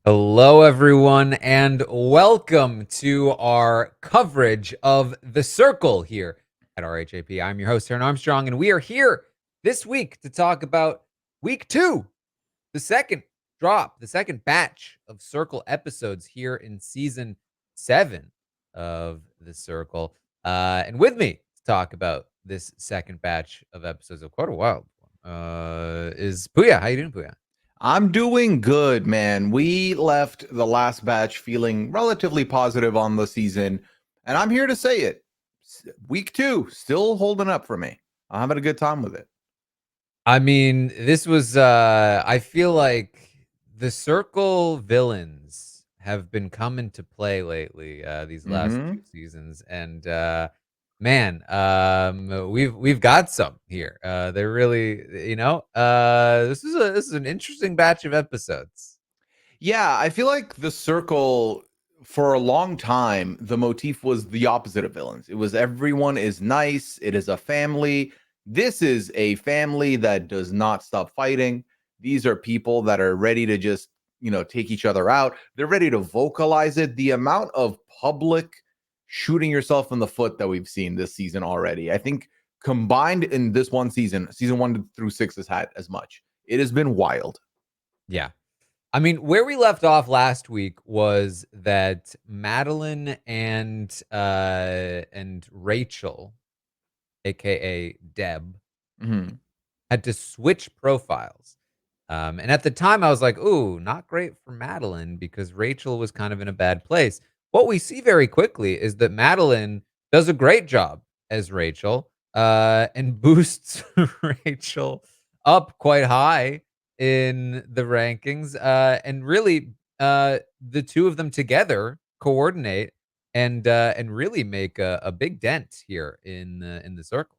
Hello, everyone, and welcome to our coverage of The Circle here at RHAP. I'm your host, Taran Armstrong, and we are here this week to talk about week 2, the second drop, the second batch of Circle episodes here in season 7 of The Circle. And with me to talk about this second batch of episodes of quite a while is Pooya. How you doing, Pooya? I'm doing good, man. We left the last batch feeling relatively positive on the season, and I'm here to say it. Week 2 still holding up for me. I'm having a good time with it. I mean, this was I feel like the Circle villains have been coming to play lately, these last hmm 2 seasons, and, man, we've got some here. They're really this is an interesting batch of episodes. Yeah, I feel like the circle for a long time, the motif was the opposite of villains. It was everyone is nice, it is a family. This is a family that does not stop fighting. These are people that are ready to just, take each other out. They're ready to vocalize it. The amount of public shooting yourself in the foot that we've seen this season already, I think combined in this one season 1 through 6 has had as much. It has been wild. Yeah. I mean, where we left off last week was that Madeline and Rachel, aka Deb, Mhm. had to switch profiles. And at the time, I was like, ooh, not great for Madeline because Rachel was kind of in a bad place. What we see very quickly is that Madeline does a great job as Rachel and boosts Rachel up quite high in the rankings. And really, the two of them together coordinate and really make a big dent here in the circle.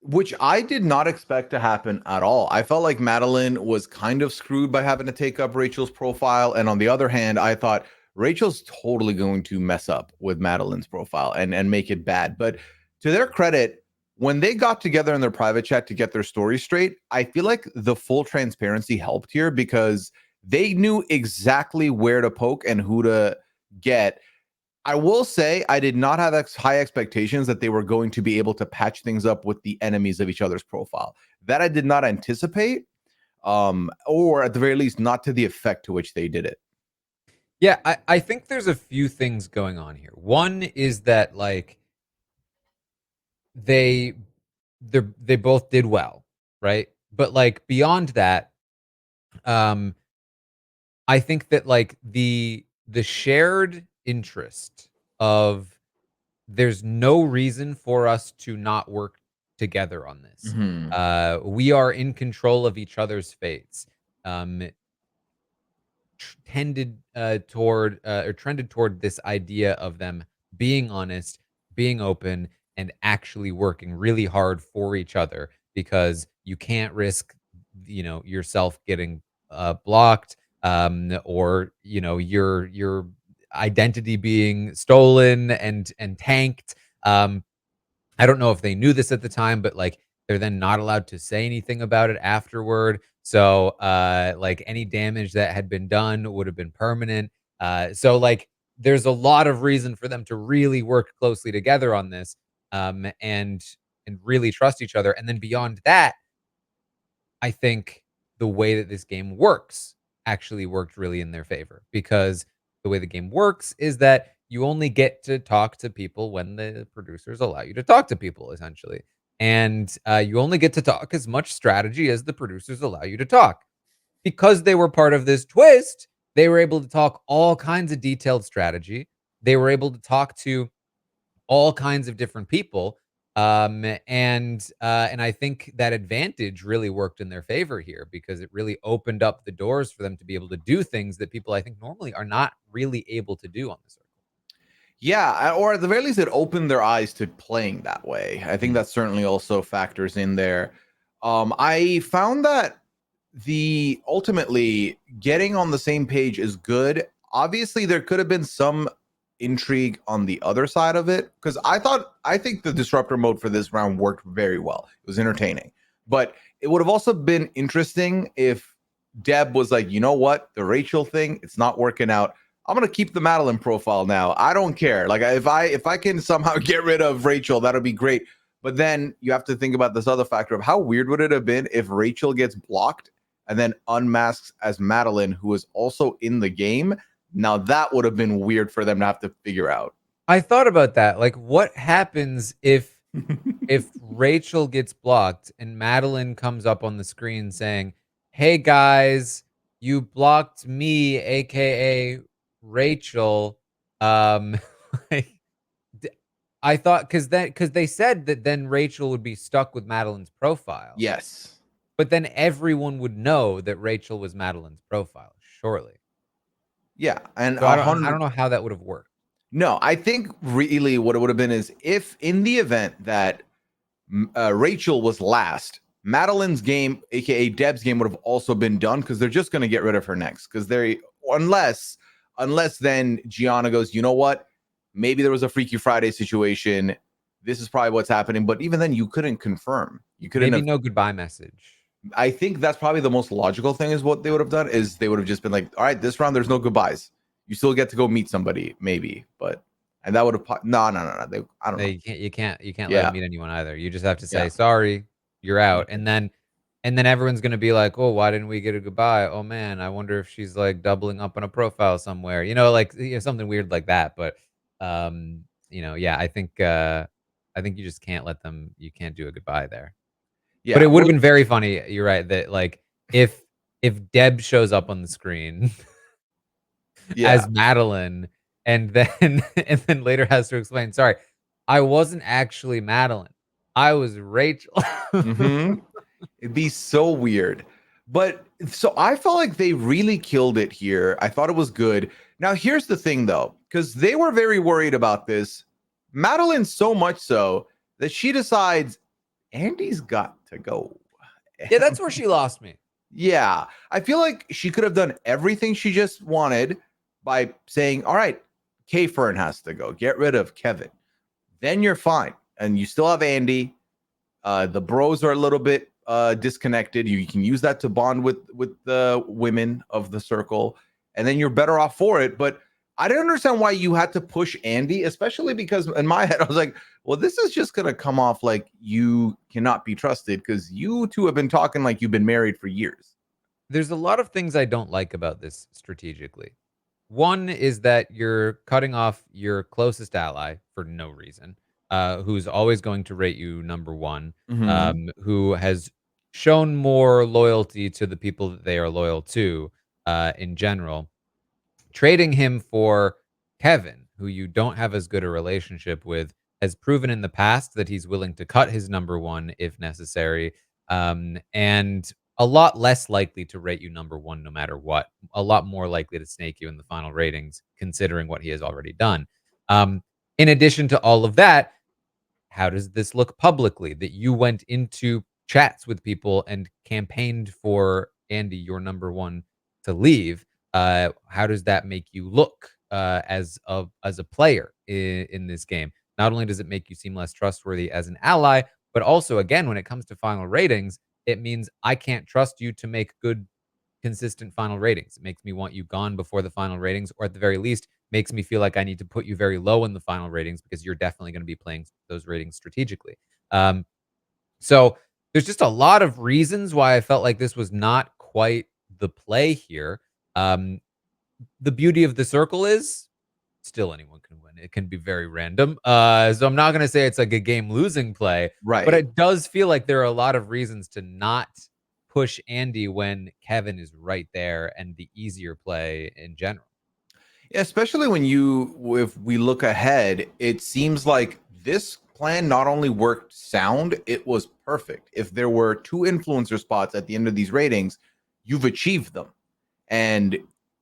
Which I did not expect to happen at all. I felt like Madeline was kind of screwed by having to take up Rachel's profile. And on the other hand, I thought Rachel's totally going to mess up with Madeline's profile and make it bad. But to their credit, when they got together in their private chat to get their story straight, I feel like the full transparency helped here because they knew exactly where to poke and who to get. I will say I did not have high expectations that they were going to be able to patch things up with the enemies of each other's profile. That I did not anticipate, or at the very least, not to the effect to which they did it. Yeah, I think there's a few things going on here. One is that like they they both did well, right? But like beyond that, um I think that like the shared interest of there's no reason for us to not work together on this. Mhm. We are in control of each other's fates. Um tended toward or trended toward this idea of them being honest, being open, and actually working really hard for each other because you can't risk, yourself getting blocked, or your identity being stolen and tanked. I don't know if they knew this at the time, but, like, they're then not allowed to say anything about it afterward. So, like, any damage that had been done would have been permanent. So, like, there's a lot of reason for them to really work closely together on this, and really trust each other. And then beyond that, I think the way that this game works actually worked really in their favor because the way the game works is that you only get to talk to people when the producers allow you to talk to people, essentially. And you only get to talk as much strategy as the producers allow you to talk. Because they were part of this twist, they were able to talk all kinds of detailed strategy. They were able to talk to all kinds of different people. And I think that advantage really worked in their favor here because it really opened up the doors for them to be able to do things that people I think normally are not really able to do on the circle. Yeah, or at the very least, it opened their eyes to playing that way. I think Mm. that certainly also factors in there. I found that the ultimately getting on the same page is good. Obviously, there could have been some intrigue on the other side of it because I think the disruptor mode for this round worked very well. It was entertaining, but it would have also been interesting if Deb was like, you know what? The Rachel thing, it's not working out. I'm gonna keep the Meline profile now. I don't care. Like if I can somehow get rid of Rachel, that'll be great. But then you have to think about this other factor of how weird would it have been if Rachel gets blocked and then unmasks as Meline, who is also in the game. Now that would have been weird for them to have to figure out. I thought about that. Like, what happens if Rachel gets blocked and Meline comes up on the screen saying, "Hey guys, you blocked me, aka Rachel." Like, I thought because they said that then Rachel would be stuck with Madeline's profile. Yes. But then everyone would know that Rachel was Madeline's profile shortly. Yeah, and So I don't know how that would have worked. No, I think really what it would have been is if in the event that Rachel was last, Madeline's game, aka Deb's game, would have also been done because they're just going to get rid of her next. Because they unless then Gianna goes, you know what? Maybe there was a Freaky Friday situation. This is probably what's happening. But even then, you couldn't confirm. You couldn't. Maybe no goodbye message. I think that's probably the most logical thing is what they would have done is they would have just been like, all right, this round there's no goodbyes. You still get to go meet somebody, maybe, but and that would have no. I don't know. You can't let him meet anyone either. You just have to say Yeah. sorry, you're out, and then everyone's gonna be like, oh, why didn't we get a goodbye? Oh man, I wonder if she's like doubling up on a profile somewhere. You know, like something weird like that. But yeah, I think you just can't let them. You can't do a goodbye there. Yeah, But it would have been very funny. You're right that like if Deb shows up on the screen as Meline, and then later has to explain, "Sorry, I wasn't actually Meline. I was Rachel." Mm-hmm. It'd be so weird. But so I felt like they really killed it here. I thought it was good. Now, here's the thing, though, because they were very worried about this. Meline so much so that she decides Andy's got to go. Yeah, that's where she lost me. Yeah, I feel like she could have done everything she just wanted by saying, all right, K-Fern has to go. Get rid of Kevin. Then you're fine. And you still have Andy. The bros are a little bit disconnected. You can use that to bond with the women of the circle. And then you're better off for it. But I didn't understand why you had to push Andy, especially because in my head, I was like, well, this is just going to come off like you cannot be trusted because you two have been talking like you've been married for years. There's a lot of things I don't like about this strategically. One is that you're cutting off your closest ally for no reason, who's always going to rate you number one, who has shown more loyalty to the people that they are loyal to in general. Trading him for Kevin, who you don't have as good a relationship with, has proven in the past that he's willing to cut his number one if necessary, and a lot less likely to rate you number one no matter what. A lot more likely to snake you in the final ratings, considering what he has already done. In addition to all of that, how does this look publicly? That you went into chats with people and campaigned for Andy, your number one, to leave. How does that make you look as a player in this game? Not only does it make you seem less trustworthy as an ally, but also, again, when it comes to final ratings, it means I can't trust you to make good, consistent final ratings. It makes me want you gone before the final ratings, or at the very least, makes me feel like I need to put you very low in the final ratings because you're definitely going to be playing those ratings strategically. So there's just a lot of reasons why I felt like this was not quite the play here. The beauty of the circle is still anyone can win. It can be very random. So I'm not going to say it's like a game losing play, but it does feel like there are a lot of reasons to not push Andy when Kevin is right there and the easier play in general. Yeah, especially if we look ahead, it seems like this plan not only worked sound, it was perfect. If there were two influencer spots at the end of these ratings, you've achieved them. And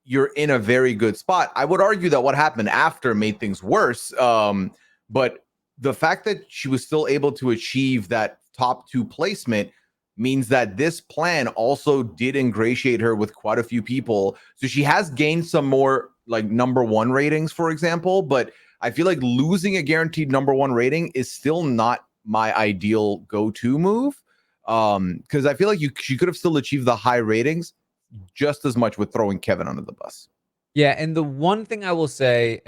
you're in a very good spot. I would argue that what happened after made things worse. But the fact that she was still able to achieve that top two placement means that this plan also did ingratiate her with quite a few people. So she has gained some more like number one ratings, for example. But I feel like losing a guaranteed number one rating is still not my ideal go-to move. Because I feel like she could have still achieved the high ratings just as much with throwing Kevin under the bus. Yeah, and the one thing I will say,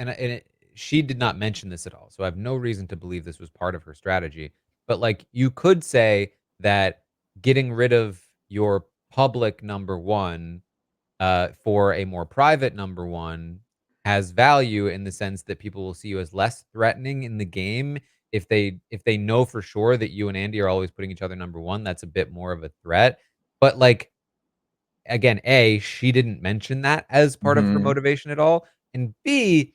she did not mention this at all, so I have no reason to believe this was part of her strategy. But like, you could say that getting rid of your public number one for a more private number one has value in the sense that people will see you as less threatening in the game. If they know for sure that you and Andy are always putting each other number one, that's a bit more of a threat. But like, again, A, she didn't mention that as part of her Mm-hmm. motivation at all. And B,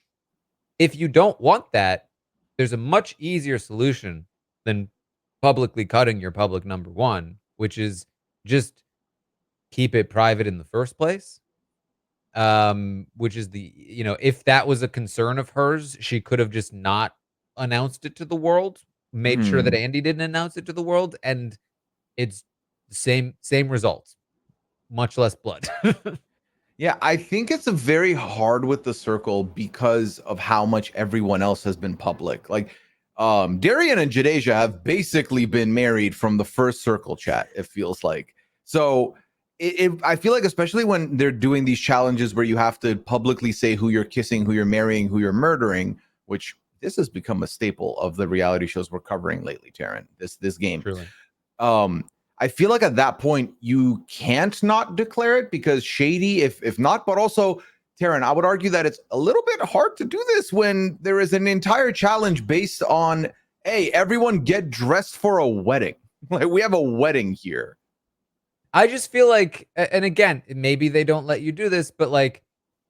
if you don't want that, there's a much easier solution than publicly cutting your public number one, which is just keep it private in the first place. Which is if that was a concern of hers, she could have just not announced it to the world, made sure that Mm-hmm. Andy didn't announce it to the world, and it's the same results, much less blood. Yeah, I think it's a very hard with the circle because of how much everyone else has been public. Like, Darian and Jadeja have basically been married from the first circle chat, it feels like. So I feel like, especially when they're doing these challenges where you have to publicly say who you're kissing, who you're marrying, who you're murdering, which this has become a staple of the reality shows we're covering lately, Taran, this game. Truly. um I feel like at that point you can't not declare it because shady, if not, but also, Taran, I would argue that it's a little bit hard to do this when there is an entire challenge based on, hey, everyone get dressed for a wedding. Like, we have a wedding here. I just feel like, and again, maybe they don't let you do this, but like,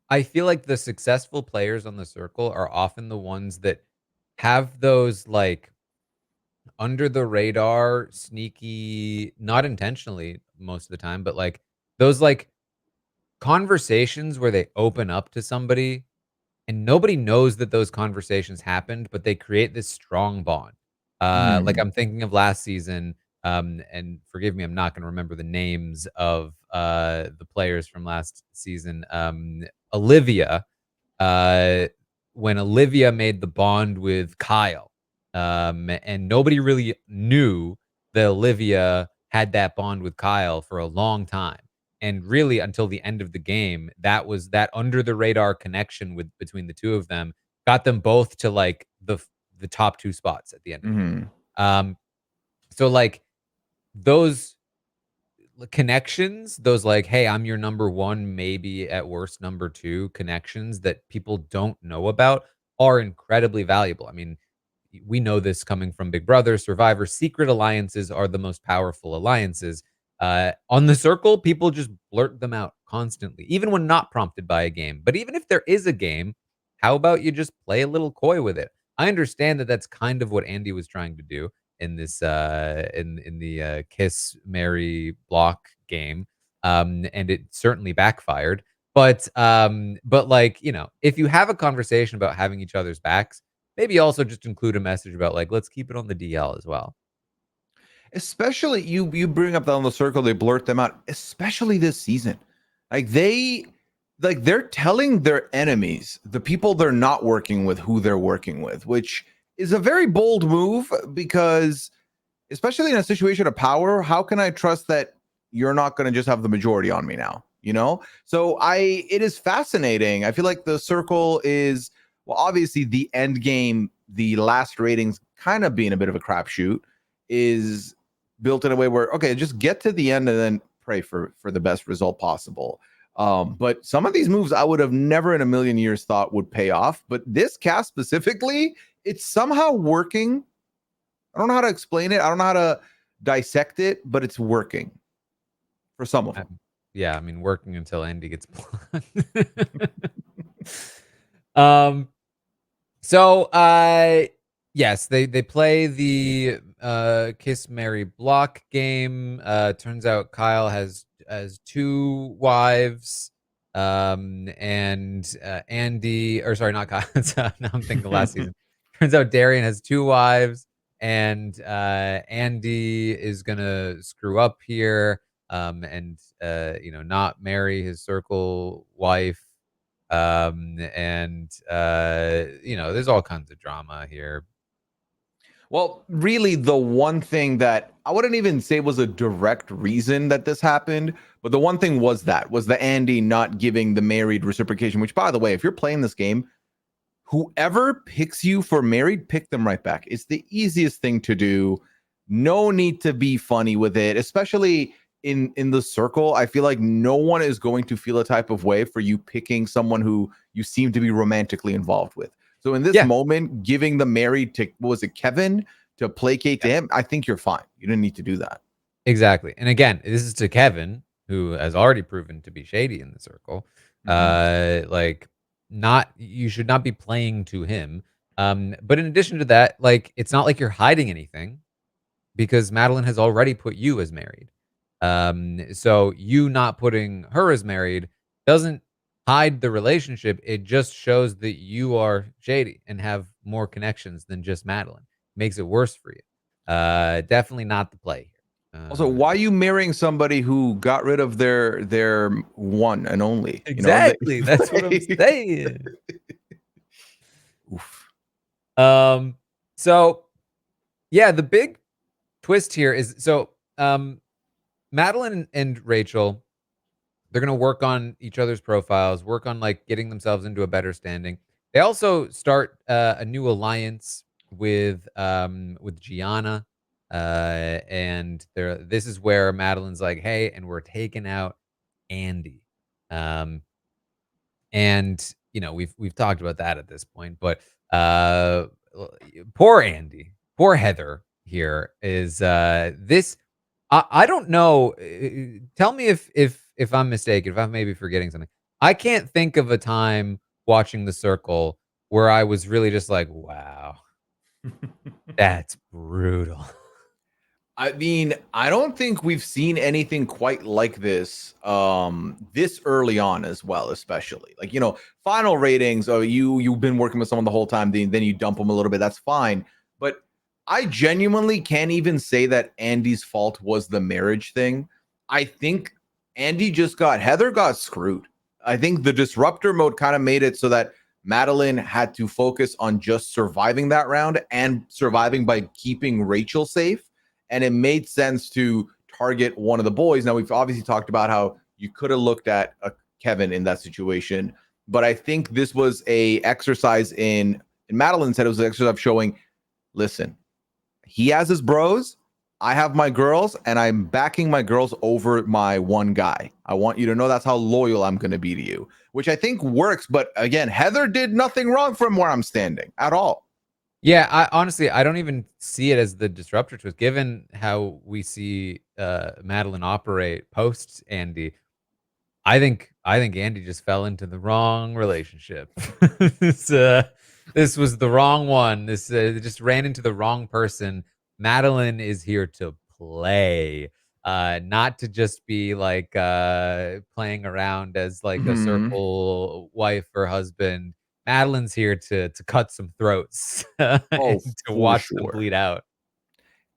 I feel like the successful players on the circle are often the ones that have those like under the radar, sneaky, not intentionally most of the time, but like those like conversations where they open up to somebody and nobody knows that those conversations happened, but they create this strong bond. Like, Hmm. I'm thinking of last season, and forgive me, I'm not gonna remember the names of, the players from last season. Olivia, uh, when Olivia made the bond with Kyle, and nobody really knew that Olivia had that bond with Kyle for a long time. And really until the end of the game, that was that under the radar connection with between the two of them got them both to like the top two spots at the end of the game. Hmm. So like those connections, those like, hey, I'm your number one, maybe at worst number two connections that people don't know about are incredibly valuable. I mean, we know this coming from Big Brother, Survivor. Secret alliances are the most powerful alliances. On the circle, people just blurt them out constantly, even when not prompted by a game. But even if there is a game, how about you just play a little coy with it? I understand that that's kind of what Andy was trying to do in this in the kiss marry block game, and it certainly backfired. But like, if you have a conversation about having each other's backs, maybe also just include a message about like, let's keep it on the DL as well. Especially, you bring up down the circle, they blurt them out, especially this season. Like they're telling their enemies, the people they're not working with, who they're working with, which is a very bold move because, especially in a situation of power, how can I trust that you're not going to just have the majority on me now? So it is fascinating. I feel like the circle is, well, obviously the end game, the last ratings kind of being a bit of a crapshoot, is built in a way where, okay, just get to the end and then pray for the best result possible. But some of these moves I would have never in a million years thought would pay off, but this cast specifically, it's somehow working. I don't know how to explain it. I don't know how to dissect it, but it's working for some of them. Yeah, I mean, working until Andy gets blocked. um, so yes, they play the kiss Mary block game. Turns out Kyle has two wives. And Andy, or sorry, not Kyle. Now I'm thinking of last season. Turns out Darian has two wives, and Andy is gonna screw up here, and not marry his circle wife. And there's all kinds of drama here. Well, really, the one thing that I wouldn't even say it was a direct reason that this happened, but the one thing was the Andy not giving the married reciprocation, which, by the way, if you're playing this game, whoever picks you for married, pick them right back. It's the easiest thing to do. No need to be funny with it, especially in the circle. I feel like no one is going to feel a type of way for you picking someone who you seem to be romantically involved with. So in this Yeah. moment, giving the married to, what was it, Kevin, to placate to him, I think you're fine. You didn't need to do that. Exactly. And again, this is to Kevin, who has already proven to be shady in the circle. Mhm. Like, not you should not be playing to him. But in addition to that, like, it's not like you're hiding anything because Madeline has already put you as married. So you not putting her as married doesn't hide the relationship. It just shows that you are shady and have more connections than just Madeline. Makes it worse for you. Definitely not the play here. Also, why are you marrying somebody who got rid of their one and only? You know, Exactly. That's what I'm saying. Oof. Um, so yeah, the big twist here is Madeline and Rachel, they're gonna work on each other's profiles, work on like getting themselves into a better standing. They also start a new alliance with Gianna. And this is where Madeline's like, hey, and we're taking out Andy. Um, And, we've talked about that at this point, but, poor Andy, poor Heather here is, this I don't know, tell me if I'm mistaken, if I'm maybe forgetting something. I can't think of a time watching The Circle where I was really just like, "Wow, that's brutal." I mean, I don't think we've seen anything quite like this this early on as well, especially. Like, final ratings, oh, you've been working with someone the whole time, then you dump them a little bit, that's fine. But I genuinely can't even say that Andy's fault was the marriage thing. I think Heather got screwed. I think the disruptor mode kind of made it so that Madeline had to focus on just surviving that round and surviving by keeping Rachel safe, and it made sense to target one of the boys. Now, we've obviously talked about how you could have looked at Kevin in that situation, but I think this was a exercise in Madeline said it was an exercise of showing, listen, he has his bros, I have my girls, and I'm backing my girls over my one guy. I want you to know that's how loyal I'm going to be to you, which I think works. But again, Heather did nothing wrong from where I'm standing at all. Yeah, I honestly, I don't even see it as the disruptor twist, given how we see, Madeline operate post Andy. I think Andy just fell into the wrong relationship. This, this was the wrong one. This, just ran into the wrong person. Madeline is here to play, not to just be, like, playing around as, like, a Mhm. circle wife or husband. Madeline's here to cut some throats and Oh, to for watch them sure. bleed out.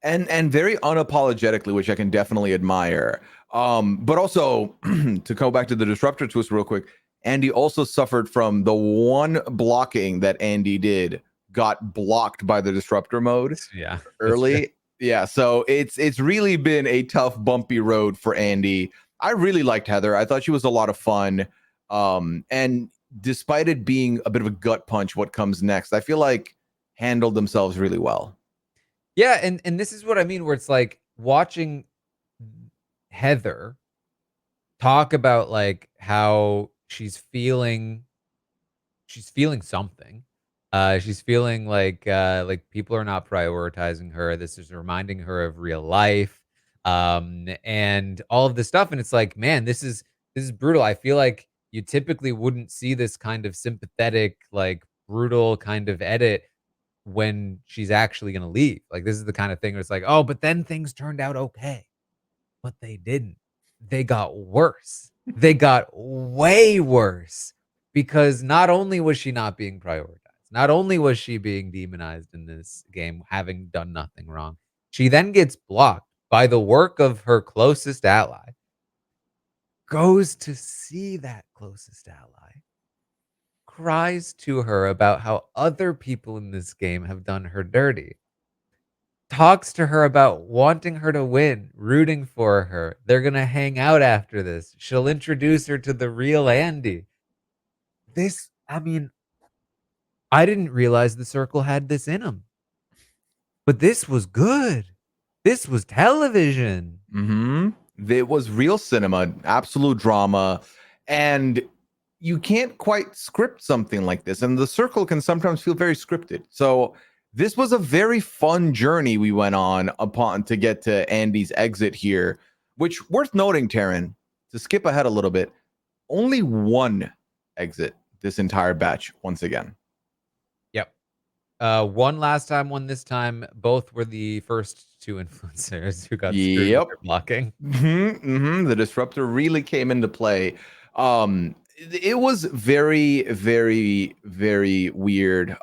And very unapologetically, which I can definitely admire. But also to go back to the disruptor twist real quick, Andy also suffered from the one blocking that Andy did got blocked by the disruptor mode Yeah, that's true. early. Yeah, so it's really been a tough, bumpy road for Andy. I really liked Heather. I thought she was a lot of fun. And despite it being a bit of a gut punch, what comes next, I feel like handled themselves really well. Yeah, and this is what I mean, where it's like watching Heather talk about, like, how she's feeling something. She's feeling like people are not prioritizing her. This is reminding her of real life, and all of this stuff, and it's like, man, this is brutal. I feel like you typically wouldn't see this kind of sympathetic, like, brutal kind of edit when she's actually gonna leave. Like, this is the kind of thing where it's like, "Oh, but then things turned out okay." But they didn't. They got worse. They got way worse because not only was she not being prioritized, not only was she being demonized in this game, having done nothing wrong, she then gets blocked by the work of her closest ally, goes to see that closest ally, cries to her about how other people in this game have done her dirty. talks to her about wanting her to win, rooting for her. They're gonna hang out after this. She'll introduce her to the real Andy. I mean, I didn't realize the Circle had this in them, but this was good. This was television. Mm-hmm. It was real cinema, absolute drama, and you can't quite script something like this. And the Circle can sometimes feel very scripted. So this was a very fun journey we went on upon to get to Andy's exit here, which worth noting, Taran, to skip ahead a little bit, only one exit this entire batch once again. Yep. One last time, one this time. Both were the first two influencers who got screwed with Yep. their blocking. The Disruptor really came into play. It was very, very, very weird.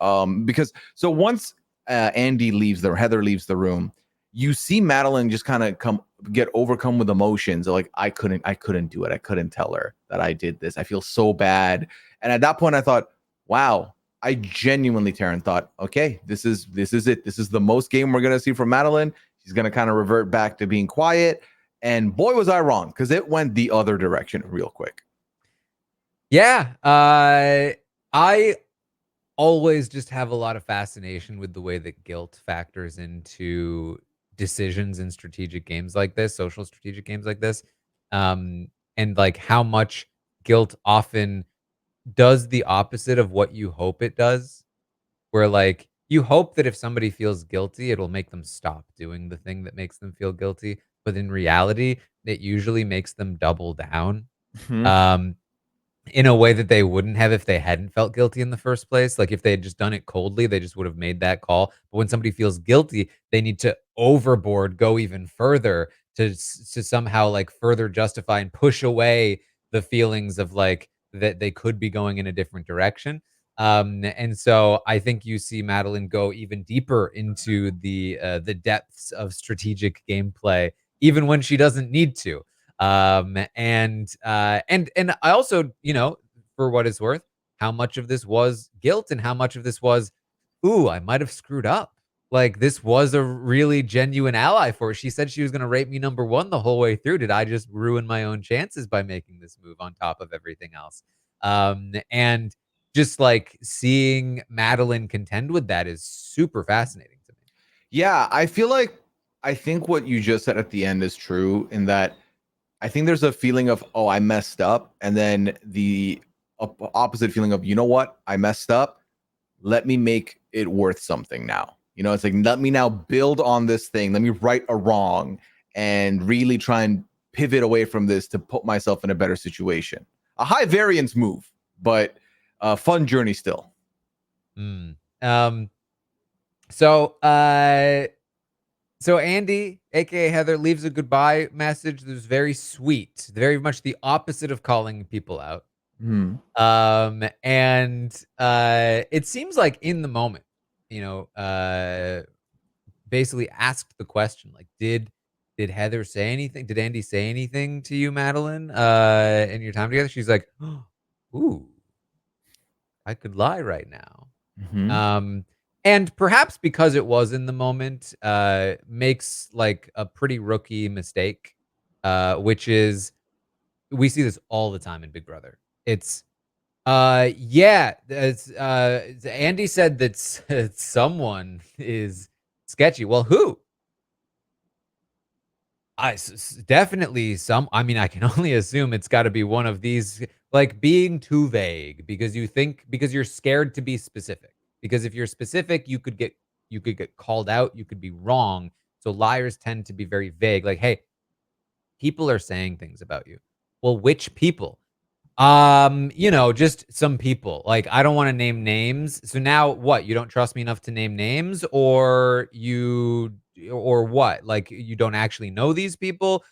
Because so once Heather leaves the room, you see Meline just kind of get overcome with emotions. Like, I couldn't do it. I couldn't tell her that I did this. I feel so bad. And at that point, I thought, wow. I genuinely, Taran, thought, okay, this is it. This is the most game we're gonna see from Meline. She's going to kind of revert back to being quiet. And boy, was I wrong, because it went the other direction real quick. Yeah. I always just have a lot of fascination with the way that guilt factors into decisions in strategic games like this, social strategic games like this. And like how much guilt often does the opposite of what you hope it does. Where, like, you hope that if somebody feels guilty, it'll make them stop doing the thing that makes them feel guilty, but in reality, it usually makes them double down, Mhm. um, in a way that they wouldn't have if they hadn't felt guilty in the first place. Like, if they had just done it coldly, they just would have made that call, but when somebody feels guilty, they need to overboard, go even further to somehow, like, further justify and push away the feelings of, like, that they could be going in a different direction. And so I think you see Meline go even deeper into the depths of strategic gameplay, even when she doesn't need to. And I also, for what it's worth, how much of this was guilt and how much of this was, ooh, I might have screwed up. Like, this was a really genuine ally for her. She said she was going to rate me number one the whole way through. Did I just ruin my own chances by making this move on top of everything else? And just like seeing Meline contend with that is super fascinating to me. Yeah, I think what you just said at the end is true in that I think there's a feeling of, oh, I messed up. And then the opposite feeling of, you know what? I messed up. Let me make it worth something now. It's like, let me now build on this thing. Let me right a wrong and really try and pivot away from this to put myself in a better situation. A high variance move, but a fun journey still. Mm. Um, so Andy, aka Heather, leaves a goodbye message that was very sweet, very much the opposite of calling people out. Hmm. And it seems like in the moment, basically asked the question, like, did Heather say anything? Did Andy say anything to you, Meline, in your time together? She's like, ooh, I could lie right now. Hmm. Um, and perhaps because it was in the moment, makes like a pretty rookie mistake, which is we see this all the time in Big Brother. It's yeah, Andy said that someone is sketchy. Well, who? Definitely some. I mean, I can only assume it's got to be one of these, like being too vague because because you're scared to be specific. Because if you're specific, you could get called out, you could be wrong. So liars tend to be very vague. Like, hey, people are saying things about you. Well, which people? Just some people. Like, I don't wanna name names. So now what? You don't trust me enough to name names or what? Like, you don't actually know these people?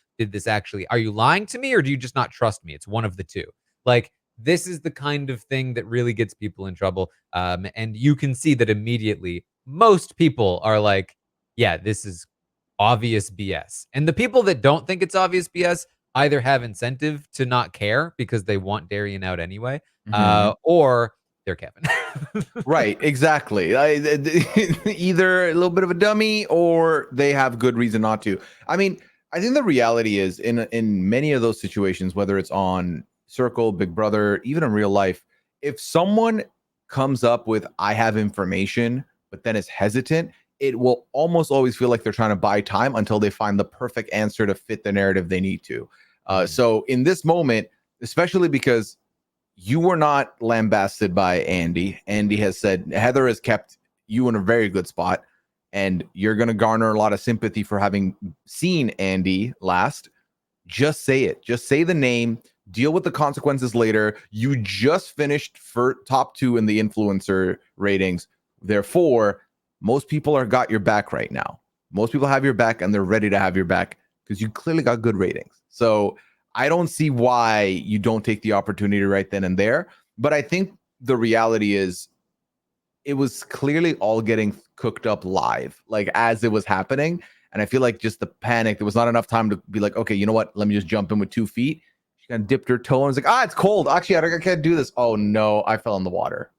Are you lying to me or do you just not trust me? It's one of the 2. Like, this is the kind of thing that really gets people in trouble. And you can see that immediately most people are like, yeah, this is obvious BS. And the people that don't think it's obvious BS either have incentive to not care because they want Darian out anyway, Hmm. or they're Kevin. Right, exactly. Either a little bit of a dummy or they have good reason not to. I mean, I think the reality is in many of those situations, whether it's on Circle, Big Brother, even in real life, if someone comes up with I have information, but then is hesitant, it will almost always feel like they're trying to buy time until they find the perfect answer to fit the narrative they need to. So in this moment, especially because you were not lambasted by Andy. Andy has said Heather has kept you in a very good spot, and you're going to garner a lot of sympathy for having seen Andy last. Just say it. Just say the name. Deal with the consequences later. You just finished for top 2 in the influencer ratings. Therefore, most people are got your back right now. Most people have your back, and they're ready to have your back because you clearly got good ratings. So I don't see why you don't take the opportunity right then and there. But I think the reality is it was clearly all getting cooked up live, like as it was happening. And I feel like just the panic, there was not enough time to be like, okay, you know what? Let me just jump in with 2 feet. She kind of dipped her toe and was like, it's cold. Actually, I can't do this. Oh no, I fell in the water.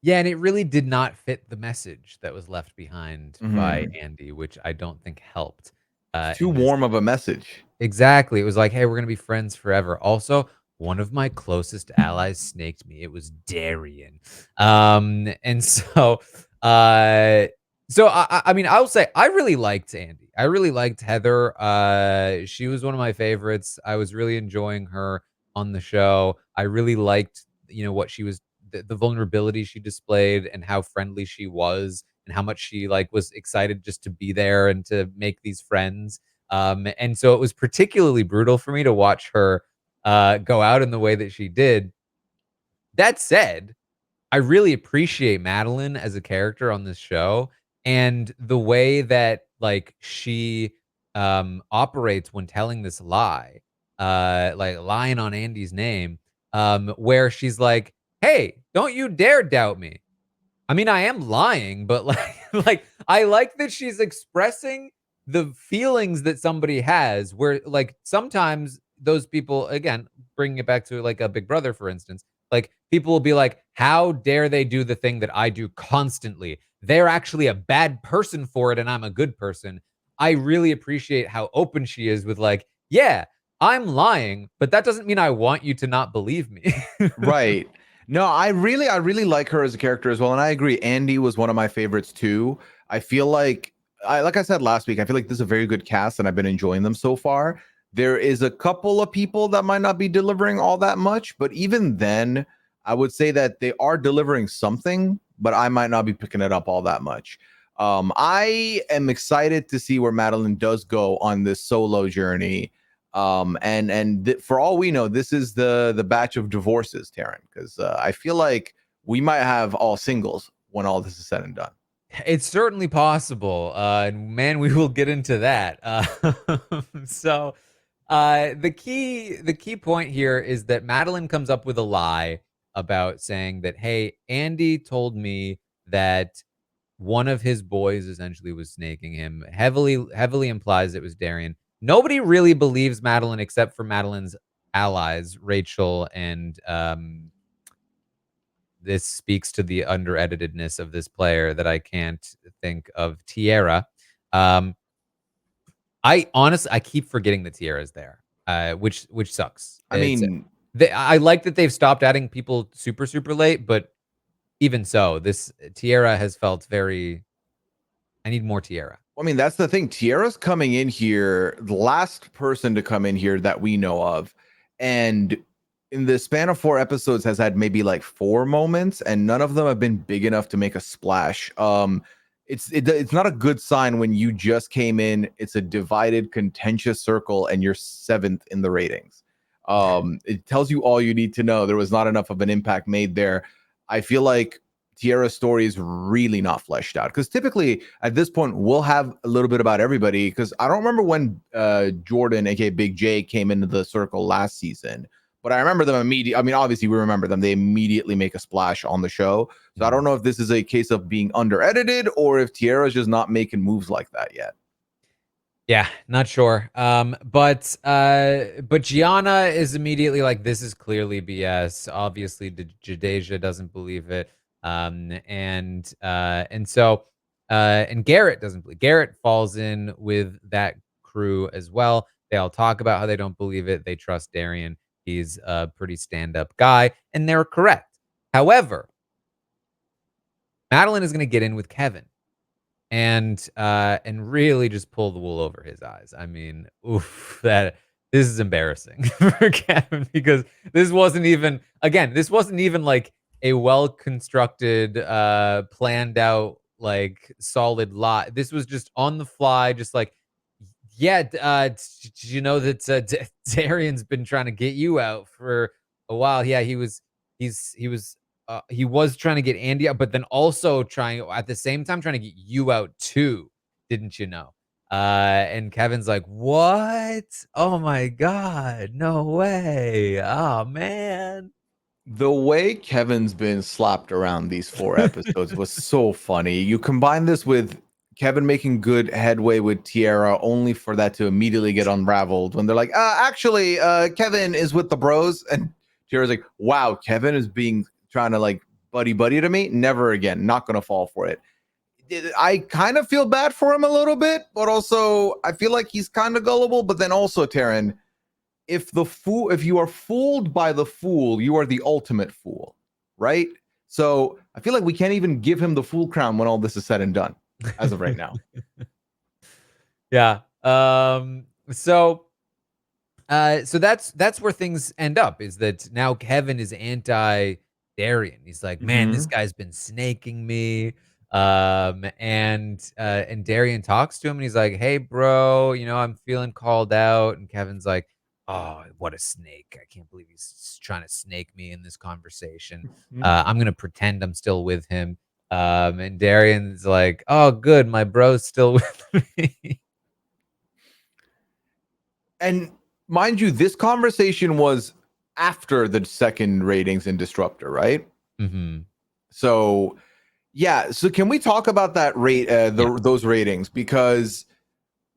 Yeah, and it really did not fit the message that was left behind by Andy, which I don't think helped. It's too In this warm of a message. Exactly. It was like, "Hey, we're gonna be friends forever." Also, one of my closest allies snaked me. It was Darian. And so, I mean, I'll say I really liked Andy. I really liked Heather. She was one of my favorites. I was really enjoying her on the show. I really liked, what she was the vulnerability she displayed and how friendly she was and how much she like was excited just to be there and to make these friends. And so it was particularly brutal for me to watch her go out in the way that she did. That said, I really appreciate Madeline as a character on this show and the way that like she operates when telling this lie, like lying on Andy's name, where she's like, "Hey, don't you dare doubt me." I mean, I am lying, but like I like that she's expressing the feelings that somebody has where like sometimes those people again, bringing it back to like a Big Brother for instance, like people will be like, "How dare they do the thing that I do constantly? They're actually a bad person for it and I'm a good person." I really appreciate how open she is with like, "Yeah, I'm lying, but that doesn't mean I want you to not believe me." Right. No, I really like her as a character as well. And I agree. Andy was one of my favorites too. I feel like like I said last week, I feel like this is a very good cast and I've been enjoying them so far. There is a couple of people that might not be delivering all that much, but even then, I would say that they are delivering something, but I might not be picking it up all that much. I am excited to see where Madeline does go on this solo journey. For all we know, this is the batch of divorces, Taran, because I feel like we might have all singles when all this is said and done. It's certainly possible, and man, we will get into that. So, the key point here is that Madeline comes up with a lie about saying that, "Hey, Andy told me that one of his boys essentially was snaking him." Heavily implies it was Darian. Nobody really believes Madeline except for Madeline's allies, Rachel and this speaks to the under-editedness of this player that I can't think of, Tierra. Um, I honestly I keep forgetting that Tierra's there, which sucks. I mean, I like that they've stopped adding people super, super late, but even so, this Tierra has felt very I need more Tierra. that's the thing. Tierra's coming in here, the last person to come in here that we know of, and in the span of 4 episodes has had maybe like 4 moments, and none of them have been big enough to make a splash. It's not a good sign when you just came in. It's a divided, contentious circle, and you're 7th in the ratings. It tells you all you need to know. There was not enough of an impact made there. I feel like Tierra's story is really not fleshed out because typically at this point we'll have a little bit about everybody. Because I don't remember when Jordan, aka Big J, came into the circle last season, but I remember them immediately. I mean, obviously we remember them. They immediately make a splash on the show. So I don't know if this is a case of being under edited or if Tierra's just not making moves like that yet. Yeah, not sure. But Gianna is immediately like, this is clearly BS. Obviously, Jadeja doesn't believe it. And Garrett doesn't believe. Garrett falls in with that crew as well. They all talk about how they don't believe it. They trust Darian. He's a pretty stand-up guy, and they're correct. However, Madeline is going to get in with Kevin and really just pull the wool over his eyes. I mean, oof, that this is embarrassing for Kevin because this wasn't even like a well-constructed, planned out, like solid lie. This was just on the fly, just like, yeah, did you know that Darian's been trying to get you out for a while? Yeah, he was trying to get Andy out, but then also trying at the same time trying to get you out too. Didn't you know? And Kevin's like, "What? Oh my god, no way! Oh man." The way Kevin's been slapped around these 4 episodes was so funny. You combine this with Kevin making good headway with Tiara, only for that to immediately get unraveled when they're like, actually, Kevin is with the bros. And Tiara's like, wow, Kevin is trying to like buddy to me. Never again. Not going to fall for it. I kind of feel bad for him a little bit, but also I feel like he's kind of gullible. But then also, Taran, if you are fooled by the fool, you are the ultimate fool, right? So I feel like we can't even give him the fool crown when all this is said and done, as of right now. Yeah. So that's where things end up, is that now Kevin is anti Darian. He's like, man, this guy's been snaking me. And Darian talks to him and he's like, hey, bro, I'm feeling called out. And Kevin's like, oh, what a snake. I can't believe he's trying to snake me in this conversation. I'm gonna pretend I'm still with him. And Darian's like, oh, good, my bro's still with me. And mind you, this conversation was after the second ratings in Disruptor, right? Mm-hmm. So yeah, so can we talk about that those ratings? Because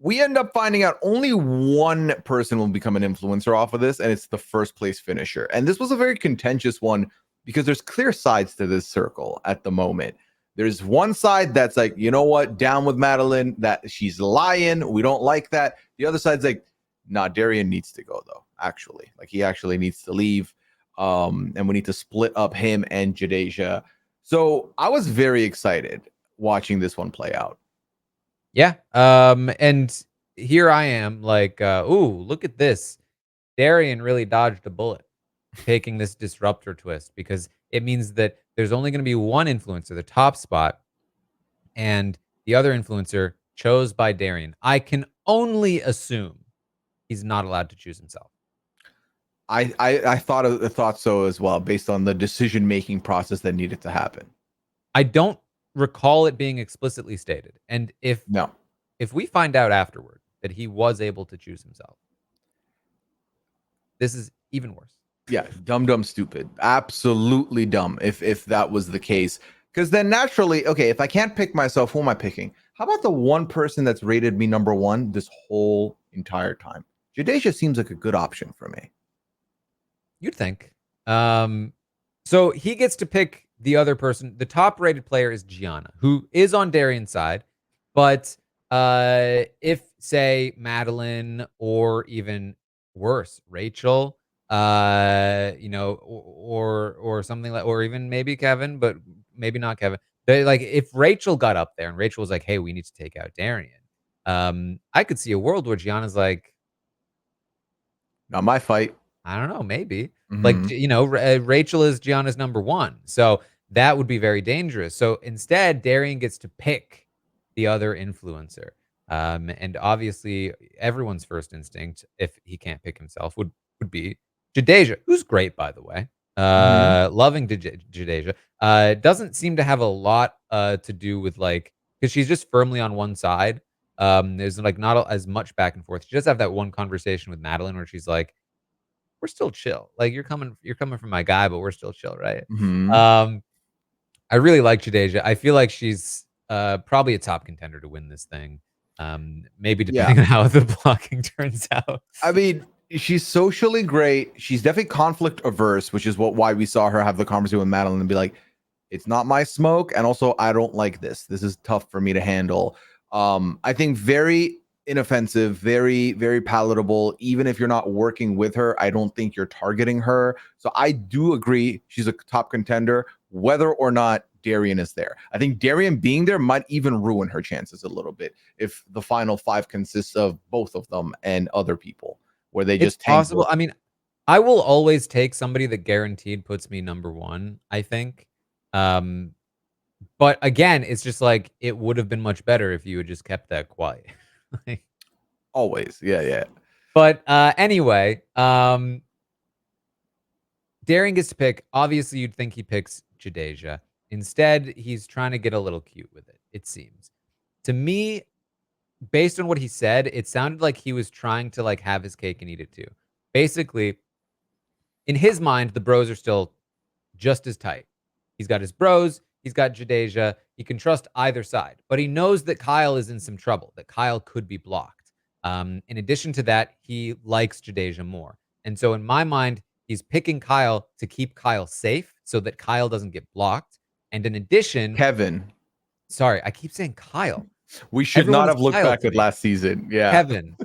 we end up finding out only one person will become an influencer off of this, and it's the first place finisher. And this was a very contentious one because there's clear sides to this circle at the moment. There's one side that's like, you know what, down with Madeline, that she's lying. We don't like that. The other side's like, nah, Darian needs to go though. Actually, like he actually needs to leave. And we need to split up him and Jadeja. So I was very excited watching this one play out. Yeah. And here I am like, ooh, look at this. Darian really dodged a bullet taking this disruptor twist, because it means that there's only going to be one influencer, the top spot, and the other influencer chose by Darian. I can only assume he's not allowed to choose himself. I thought so as well, based on the decision making process that needed to happen. I don't recall it being explicitly stated. And if we find out afterward that he was able to choose himself, this is even worse. Yeah, dumb, stupid, absolutely dumb. If that was the case, because then naturally, okay, if I can't pick myself, who am I picking? How about the one person that's rated me number one this whole entire time? Jadeja seems like a good option for me. You'd think. So he gets to pick the other person. The top rated player is Gianna, who is on Darian's side. But if, say, Madeline, or even worse, Rachel, or something like, or even maybe Kevin, but maybe not Kevin. They, like, if Rachel got up there and Rachel was like, hey, we need to take out Darian, I could see a world where Gianna's like, not my fight. I don't know, maybe. Like, Rachel is Gianna's number one. So that would be very dangerous. So instead, Darian gets to pick the other influencer. And obviously, everyone's first instinct, if he can't pick himself, would be Jadeja, who's great, by the way. Loving Jadeja. Doesn't seem to have a lot to do with, like, because she's just firmly on one side. There's like not as much back and forth. She does have that one conversation with Madeline where she's like, we're still chill. Like, you're coming from my guy, but we're still chill, right? I really like Jadeja. I feel like she's probably a top contender to win this thing. Maybe Yeah. depending on how the blocking turns out. I mean, she's socially great. She's definitely conflict averse, which is why we saw her have the conversation with Madeline and be like, it's not my smoke, and also I don't like this. This is tough for me to handle. I think very inoffensive, very, very palatable. Even if you're not working with her, I don't think you're targeting her. So I do agree she's a top contender, whether or not Darian is there. I think Darian being there might even ruin her chances a little bit if the final 5 consists of both of them and other people, where they It's just tank possible. both. I mean, I will always take somebody that guaranteed puts me number 1, I think. Um, but again, it's just like, it would have been much better if you had just kept that quiet. Like, Always. Yeah, yeah. but anyway, Darian gets to pick. Obviously, you'd think he picks Jadeja. Instead, he's trying to get a little cute with it seems. To me, based on what he said, it sounded like he was trying to, like, have his cake and eat it too. Basically, in his mind, the bros are still just as tight. He's got his bros, he's got Jadeja, he can trust either side, but he knows that Kyle is in some trouble, that Kyle could be blocked. In addition to that, he likes Jadeja more. And so in my mind, he's picking Kyle to keep Kyle safe so that Kyle doesn't get blocked. And in addition, Kevin. sorry, I keep saying Kyle. We should Everyone not is have looked Kyle back to at me. last season. Yeah. Kevin.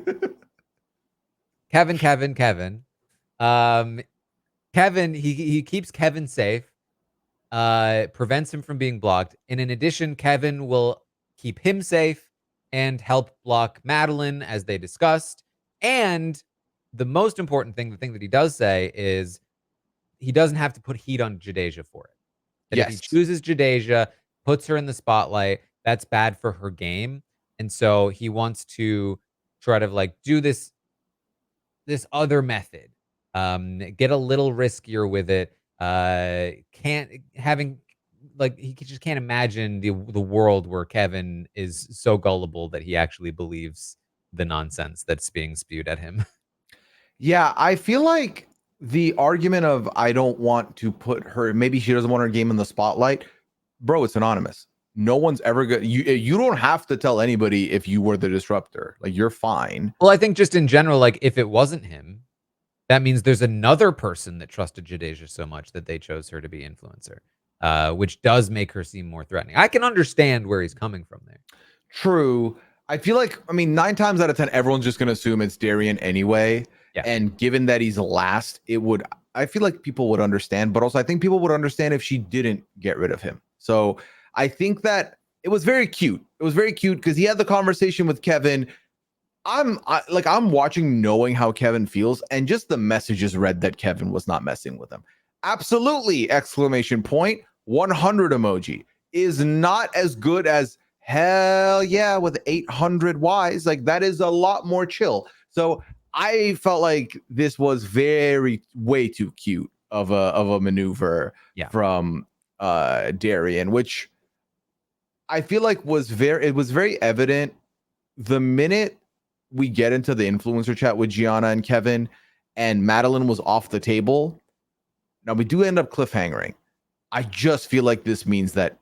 Kevin, he keeps Kevin safe, prevents him from being blocked. And in addition, Kevin will keep him safe and help block Madeline, as they discussed. And the most important thing, the thing that he does say is he doesn't have to put heat on Jadeja for it. That if he Yes. chooses Jadeja, puts her in the spotlight, that's bad for her game. And so he wants to try to, like, do this other method, get a little riskier with it. Can't having like he just can't imagine the world where Kevin is so gullible that he actually believes the nonsense that's being spewed at him. Yeah, I feel like the argument of I don't want to put her, maybe she doesn't want her game in the spotlight. Bro, it's anonymous. No one's ever going you don't have to tell anybody if you were the disruptor. Like, you're fine. Well, I think just in general, like, if it wasn't him, that means there's another person that trusted Jadeja so much that they chose her to be influencer, which does make her seem more threatening. I can understand where he's coming from there. True. I feel like, I mean, 9 times out of 10, everyone's just going to assume it's Darian anyway. Yeah. And given that he's last, I feel like people would understand, but also I think people would understand if she didn't get rid of him. So I think that it was very cute. It was very cute because he had the conversation with Kevin. I'm watching knowing how Kevin feels, and just the messages read that Kevin was not messing with him. Absolutely! Exclamation point. 100 emoji is not as good as hell yeah with 800 Ys. Like, that is a lot more chill. So I felt like this was way too cute of a maneuver from Darian, which I feel like it was very evident the minute we get into the influencer chat with Gianna and Kevin and Madeline was off the table. Now we do end up cliffhangering. I just feel like this means that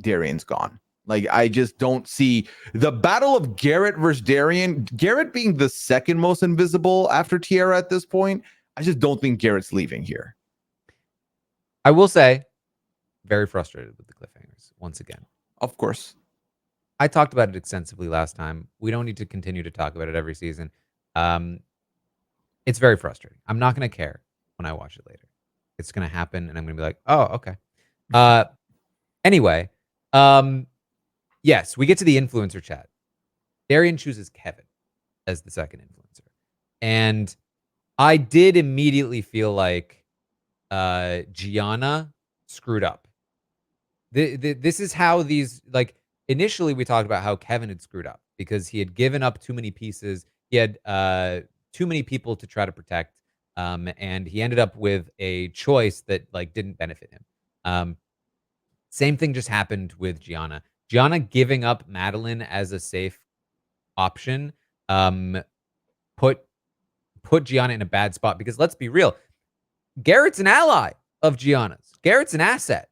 Darian's gone. Like, I just don't see the battle of Garrett versus Darian. Garrett being the second most invisible after Tiara at this point. I just don't think Garrett's leaving here. I will say, very frustrated with the cliffhangers once again. Of course. I talked about it extensively last time. We don't need to continue to talk about it every season. It's very frustrating. I'm not going to care when I watch it later. It's going to happen, and I'm going to be like, oh, okay. Anyway, yes, we get to the influencer chat. Darian chooses Kevin as the second influencer. And I did immediately feel like Gianna screwed up. This is how these, like, initially we talked about how Kevin had screwed up because he had given up too many pieces. He had too many people to try to protect. And he ended up with a choice that, like, didn't benefit him. Same thing just happened with Gianna. Gianna giving up Madeline as a safe option put Gianna in a bad spot because, let's be real, Garrett's an ally of Gianna's. Garrett's an asset.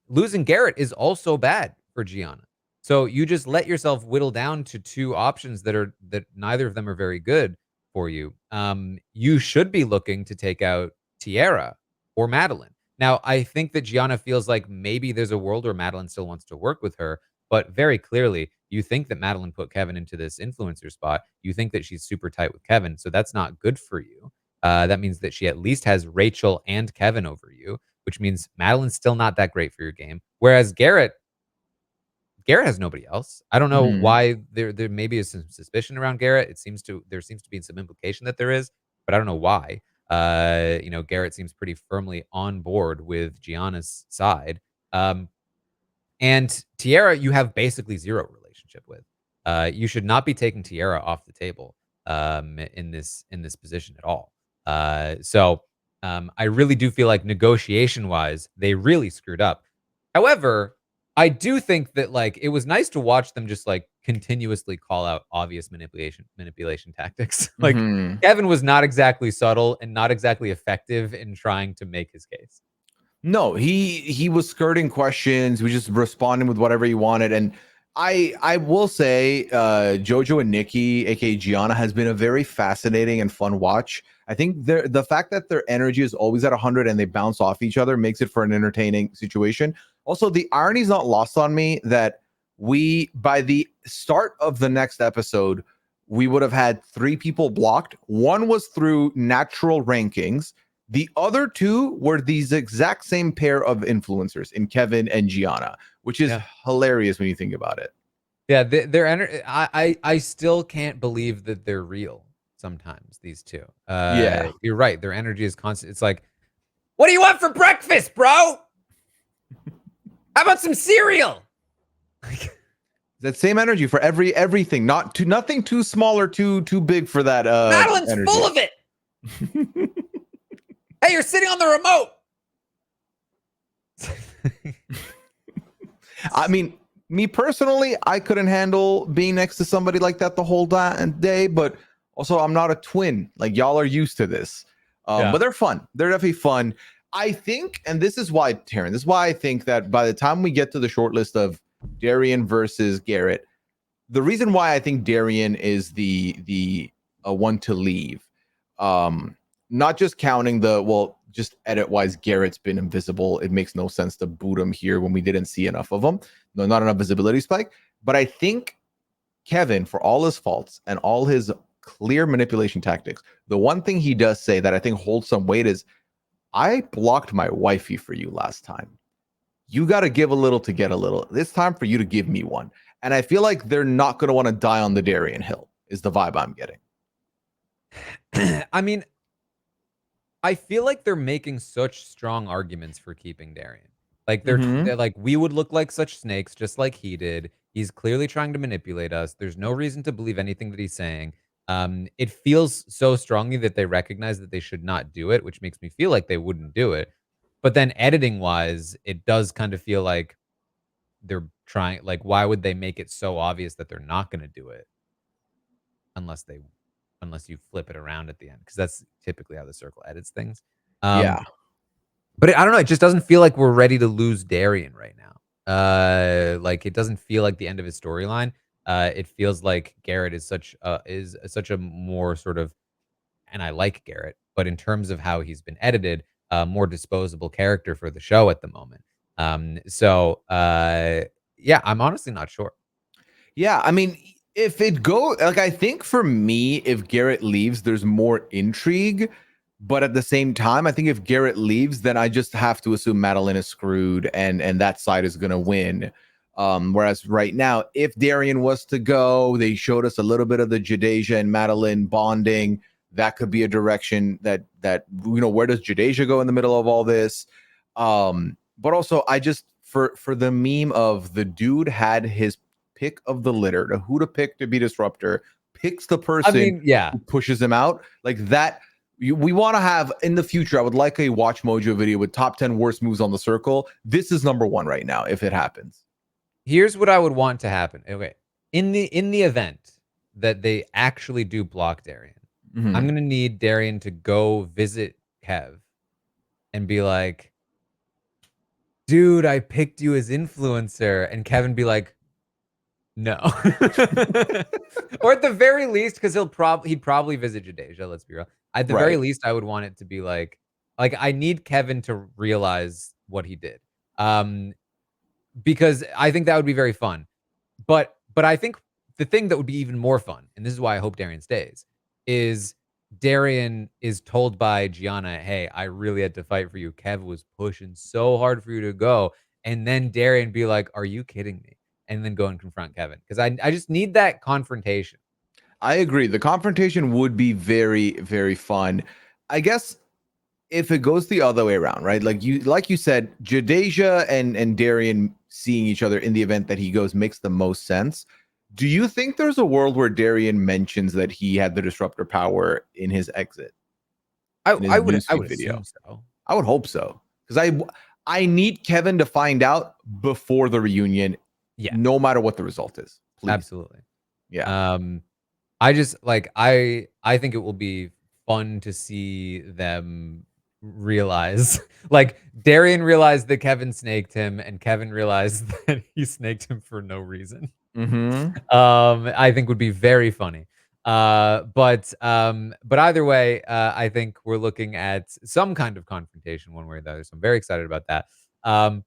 Losing Garrett is also bad for Gianna. So you just let yourself whittle down to 2 options that neither of them are very good for you. You should be looking to take out Tierra or Madeline. Now, I think that Gianna feels like maybe there's a world where Madeline still wants to work with her, but very clearly, you think that Madeline put Kevin into this influencer spot. You think that she's super tight with Kevin, so that's not good for you. That means that she at least has Rachel and Kevin over you, which means Madeline's still not that great for your game. Whereas Garrett has nobody else. I don't know Mhm. why there maybe is some suspicion around Garrett. There seems to be some implication that there is, but I don't know why. Garrett seems pretty firmly on board with Gianna's side. Um, and Tierra, you have basically zero relationship with. You should not be taking Tierra off the table in this position at all. I really do feel like negotiation wise, they really screwed up. However, I do think that like it was nice to watch them just like continuously call out obvious manipulation tactics. Like Mhm. Kevin was not exactly subtle and not exactly effective in trying to make his case. No, he was skirting questions. He was just responding with whatever he wanted. And I will say, Jojo and Nikki, aka Gianna, has been a very fascinating and fun watch. I think the fact that their energy is always at 100 and they bounce off each other makes it for an entertaining situation. Also, the irony is not lost on me that we, by the start of the next episode, we would have had 3 people blocked. One was through natural rankings. The other 2 were these exact same pair of influencers in Kevin and Gianna, which is Yeah. hilarious when you think about it. Yeah, I still can't believe that they're real sometimes, these 2. Yeah. You're right, their energy is constant. It's like, "What do you want for breakfast, bro? How about some cereal?" Like, That same energy for everything, nothing too small or too big for that "Madeline's full energy. of it. Hey, you're sitting on the remote." I mean, me personally, I couldn't handle being next to somebody like that the whole day, but also I'm not a twin. Like y'all are used to this. But Yeah. they're fun. They're definitely fun. I think, and this is why, Taran, this is why I think that by the time we get to the short list of Darian versus Garrett, the reason why I think Darian is the one to leave, um, not just counting just edit wise, Garrett's been invisible. It makes no sense to boot him here when we didn't see enough of him. No, not enough visibility spike. But I think Kevin, for all his faults and all his clear manipulation tactics, the one thing he does say that I think holds some weight is, I blocked my wifey for you last time. You got to give a little to get a little. It's time for you to give me one. And I feel like they're not going to want to die on the Darian Hill, is the vibe I'm getting. I mean, I feel like they're making such strong arguments for keeping Darian. Like Mm-hmm. they're like, we would look like such snakes, just like he did. He's clearly trying to manipulate us. There's no reason to believe anything that he's saying. It feels so strongly that they recognize that they should not do it, which makes me feel like they wouldn't do it. But then editing wise, it does kind of feel like they're trying. Like, why would they make it so obvious that they're not going to do it unless they unless you flip it around at the end? Because that's typically how the circle edits things. Um, Yeah. but I don't know, it just doesn't feel like we're ready to lose Darian right now. Like, it doesn't feel like the end of his storyline. It feels like Garrett is such a more sort of, and I like Garrett, but in terms of how he's been edited, a more disposable character for the show at the moment. Yeah, I'm honestly not sure. Yeah. I mean, if it go like, I think for me, if Garrett leaves, there's more intrigue. But at the same time, I think if Garrett leaves, then I just have to assume Madeline is screwed and that side is gonna win. Whereas right now, if Darian was to go, they showed us a little bit of the Jadeja and Madeline bonding. That could be a direction that where does Jadeja go in the middle of all this? But also I just for the meme of the dude had his pick of the litter, to who to pick to be Disruptor, picks the I person mean, yeah. who pushes him out. Like that, we want to have in the future. I would like a Watch Mojo video with top 10 worst moves on the circle. This is number 1 right now, if it happens. Here's what I would want to happen. Okay. In the event that they actually do block Darian, I'm Mhm. gonna need Darian to go visit Kev and be like, dude, I picked you as influencer. And Kevin be like, No. Or at the very least, because he'd probably visit Jadeja, let's be real. At the very Right. least, I would want it to be like I need Kevin to realize what he did. Um, because I think that would be very fun. But I think the thing that would be even more fun, and this is why I hope Darian stays, is Darian is told by Gianna, "Hey, I really had to fight for you. Kev was pushing so hard for you to go." And then Darian be like, "Are you kidding me?" And then go and confront Kevin. Because I just need that confrontation. I agree. The confrontation would be very, very fun. I guess if it goes the other way around, right? Like you said, Jadeja and Darian seeing each other in the event that he goes makes the most sense. Do you think there's a world where Darian mentions that he had the disruptor power in his exit, in his I newsfeed would video? assume so. I would hope so. Because I need Kevin to find out before the reunion, Yeah, no matter what the result is. Please. absolutely. Yeah. I just like I think it will be fun to see them realize like Darian realized that Kevin snaked him and Kevin realized that he snaked him for no reason. Mm-hmm. I think would be very funny. But either way, I think we're looking at some kind of confrontation one way or the other. So I'm very excited about that. Um,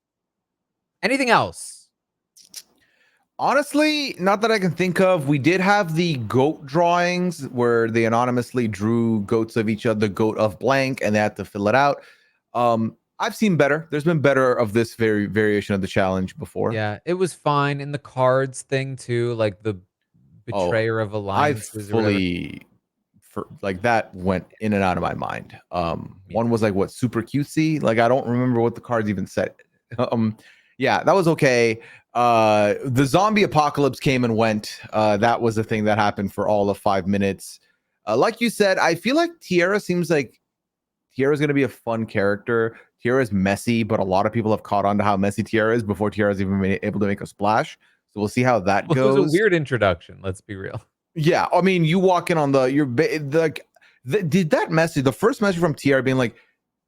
anything else? Honestly, not that I can think of. We did have the goat drawings where they anonymously drew goats of each other, the goat of blank, and they had to fill it out. I've seen better. There's been better of this very variation of the challenge before. Yeah, it was fine in the cards thing too, like the Oh, betrayer of I alliances or whatever. fully for like that went in and out of my mind. Me One too. was like what super cutesy. Like I don't remember what the cards even said. Yeah, that was okay. The zombie apocalypse came and went. That was the thing that happened for all of 5 minutes. Like you said, I feel like Tiara seems like Tiara's going to be a fun character. Tiara's messy, but a lot of people have caught on to how messy Tiara is before Tiara's even been able to make a splash. So we'll see how that Well, it was a goes. weird introduction, let's be real. Yeah, I mean, you walk in on did that message, the first message from Tiara being like,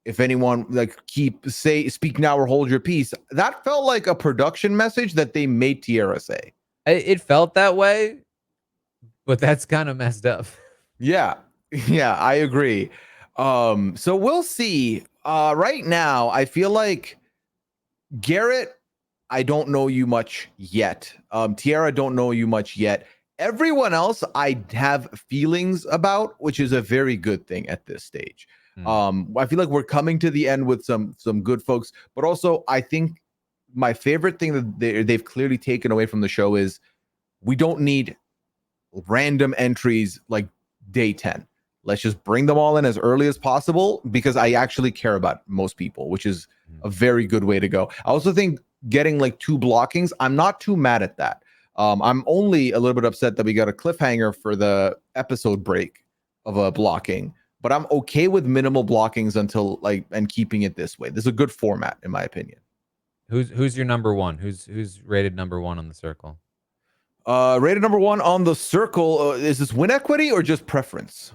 if anyone like speak now or hold your peace, that felt like a production message that they made Tiara say. It felt that way, but that's kind of messed up. Yeah, yeah, I agree. So we'll see. Right now, I feel like Garrett, I don't know you much yet. Tiara, don't know you much yet. Everyone else, I have feelings about, which is a very good thing at this stage. I feel like we're coming to the end with some good folks, but also I think my favorite thing that they've clearly taken away from the show is we don't need random entries like day 10. Let's just bring them all in as early as possible because I actually care about most people, which is a very good way to go. I also think getting like 2 blockings, I'm not too mad at that. I'm only a little bit upset that we got a cliffhanger for the episode break of a blocking, but I'm okay with minimal blockings until and keeping it this way. This is a good format in my opinion. Who's your number one? Who's rated number one on the circle? Rated number 1 on the circle. Is this win equity or just preference?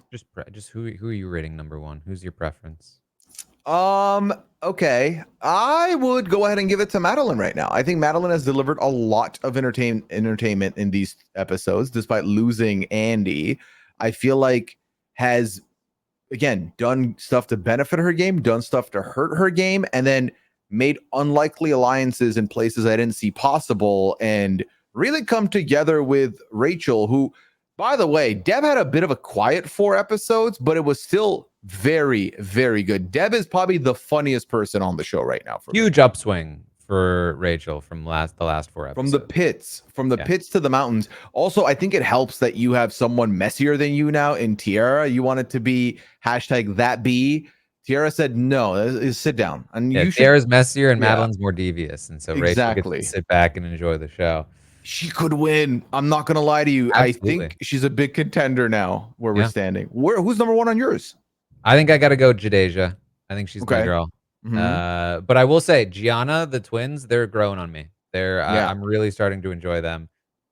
Just who are you rating number one? Who's your preference? Okay. I would go ahead and give it to Meline right now. I think Meline has delivered a lot of entertainment in these episodes, despite losing Andy. I feel like has again done stuff to benefit her game, done stuff to hurt her game, and then made unlikely alliances in places I didn't see possible, and really come together with Rachel, who, by the way, Deb had a bit of a quiet 4 episodes, but it was still very, very good. Deb is probably the funniest person on the show right now for me. Huge upswing for Rachel from the last 4 episodes. From the pits to the mountains. Also, I think it helps that you have someone messier than you now in Tiara. You want it to be #thatbe. Tiara said no. Sit down, and you should. Tiara's messier and Madeline's more devious, and so Rachel gets to Exactly. sit back and enjoy the show. She could win. I'm not gonna lie to you. Absolutely. I think she's a big contender now where we're standing. Who's number 1 on yours? I think I gotta go Jadeja. I think she's my Okay. girl. But I will say Gianna, the twins, they're growing on me. I'm really starting to enjoy them.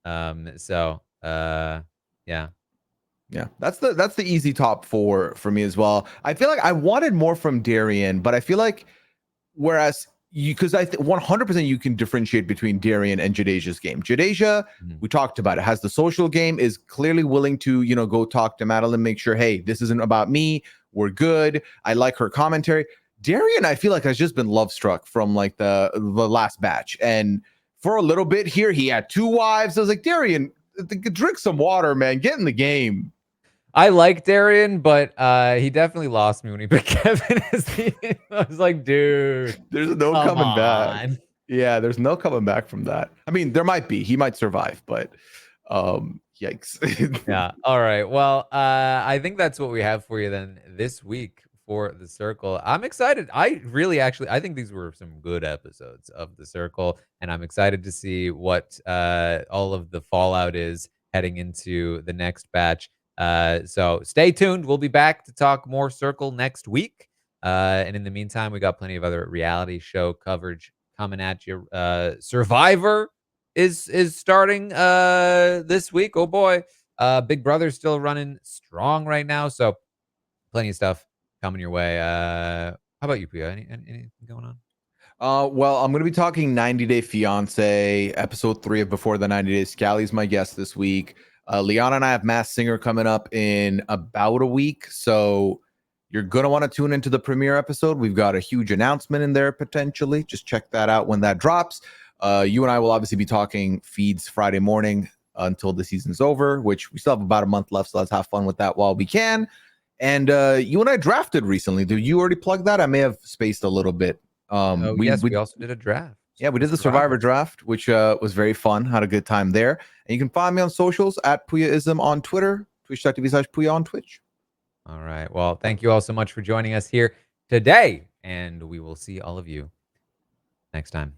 Yeah. Yeah, that's the easy top 4 for me as well. I feel like I wanted more from Darian, but I feel like whereas because I think 100% you can differentiate between Darian and Jadeja's game. Jadeja, we talked about it, has the social game, is clearly willing to, go talk to Madeline, make sure, hey, this isn't about me. We're good. I like her commentary. Darian, I feel like, has just been love struck from like the last batch. And for a little bit here, he had 2 wives. I was like, Darian, drink some water, man. Get in the game. I like Darian, but he definitely lost me when he picked Kevin as the. I was like, dude, there's no coming back. Yeah, there's no coming back from that. I mean, there might be. He might survive, but yikes. Yeah. All right. Well, I think that's what we have for you then this week for the Circle. I'm excited. I think these were some good episodes of the Circle, and I'm excited to see what all of the fallout is heading into the next batch. So stay tuned. We'll be back to talk more Circle next week. And in the meantime, we got plenty of other reality show coverage coming at you. Survivor is starting this week. Oh boy. Big Brother's still running strong right now, so plenty of stuff coming your way. How about you, Pooya? Anything going on? Well, I'm going to be talking 90 Day Fiance, episode 3 of Before the 90 Days. Scally's my guest this week. Liana and I have Masked Singer coming up in about a week, so you're going to want to tune into the premiere episode. We've got a huge announcement in there potentially. Just check that out when that drops. You and I will obviously be talking feeds Friday morning until the season's over, which we still have about a month left, so let's have fun with that while we can. And you and I drafted recently. Did you already plug that? I may have spaced a little bit. We also did a draft. Yeah, we did the Survivor draft, which was very fun. Had a good time there. And you can find me on socials at Pooyaism on Twitter, twitch.tv/Pooya on Twitch. All right. Well, thank you all so much for joining us here today, and we will see all of you next time.